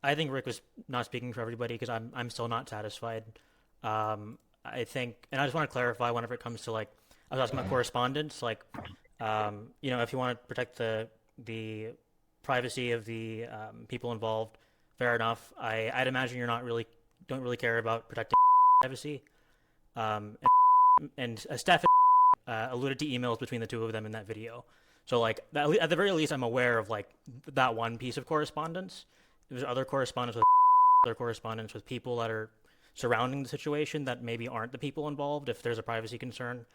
I think Rick was not speaking for everybody because I'm still not satisfied. I think, and I just want to clarify whenever it comes to like, I was asking about correspondence, like, if you want to protect the privacy of the people involved, fair enough. I'd imagine you're not really don't really care about protecting privacy. And Steph alluded to emails between the two of them in that video. So like at the very least, I'm aware of like that one piece of correspondence. There's other correspondence with other correspondence with people that are surrounding the situation that maybe aren't the people involved if there's a privacy concern.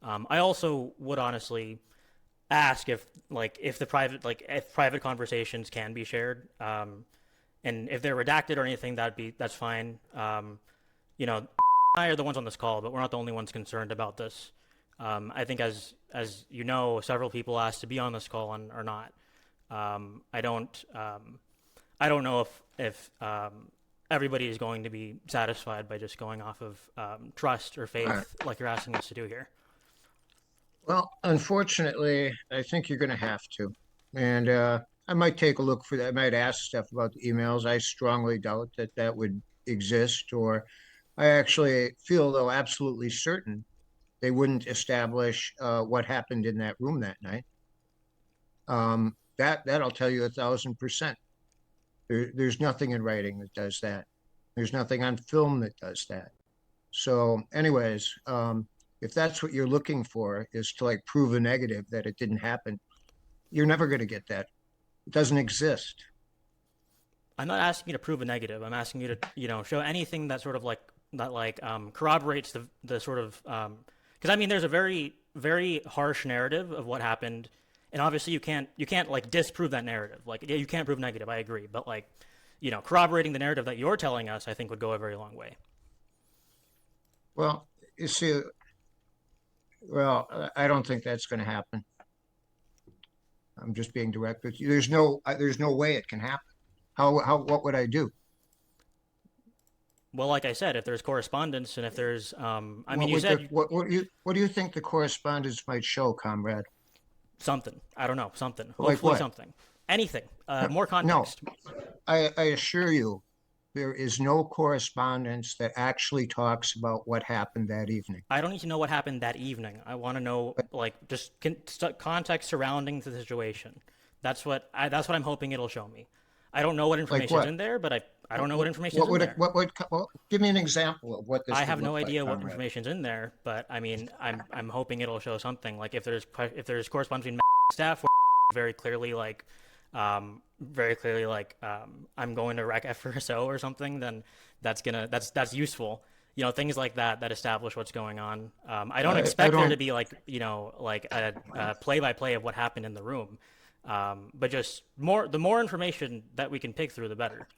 I also would honestly ask if the private if private conversations can be shared, and if they're redacted or anything, that's fine. You know, I are the ones on this call, but we're not the only ones concerned about this. I think as you know, several people asked to be on this call and are not. I don't know if everybody is going to be satisfied by just going off of trust or faith like you're asking us to do here. Well, unfortunately, I think you're going to have to. And I might take a look for that. I might ask Steph about the emails. I strongly doubt that that would exist, or I actually feel, though, absolutely certain they wouldn't establish what happened in that room that night. That I'll tell you 1,000%. There's nothing in writing that does that. There's nothing on film that does that. So, anyways, if that's what you're looking for is to like prove a negative that it didn't happen, you're never going to get that. It doesn't exist. I'm not asking you to prove a negative. I'm asking you to, show anything that sort of like corroborates the sort of because I mean there's a very very harsh narrative of what happened, and obviously you can't like disprove that narrative. Like yeah, you can't prove negative. I agree, but like corroborating the narrative that you're telling us, I think would go a very long way. Well, you see, well, I don't think that's going to happen. I'm just being direct with you. There's no way it can happen. What would I do? Well, like I said, if there's correspondence and if there's, I mean, What you would the said what do you think the correspondence might show, comrade? something. I don't know, something. Like Hopefully what? something. Anything. More No, context. I assure you, there is no correspondence that actually talks about what happened that evening. I don't need to know what happened that evening. I want to know like just context surrounding the situation. That's what I'm hoping it'll show me. I don't know what Like information's what? in there, but I don't know what information's What in would it, there. what would well, give me an example of what I this would have no look like, idea what comrade. information's in there, but I mean, I'm hoping it'll show something. Like if there's correspondence between staff, where very clearly like, I'm going to wreck FRSO or something, then that's useful. Things like that establish what's going on. I don't I expect there to don't. be like a play by play of what happened in the room, but just the more information that we can pick through, the better.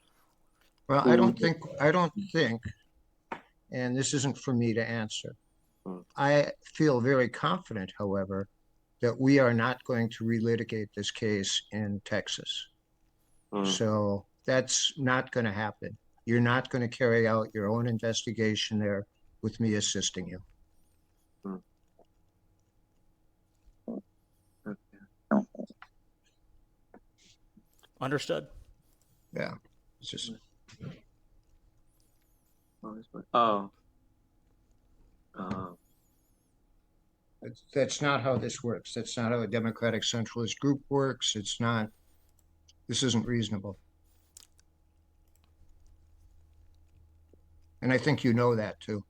Well, I don't think, and this isn't for me to answer. I feel very confident, however, that we are not going to relitigate this case in Texas. So that's not going to happen. You're not going to carry out your own investigation there with me assisting you. Understood. Yeah, it's just Oh, that's not how this works. That's not how a democratic centralist group works. It's not. This isn't reasonable, and I think you know that too.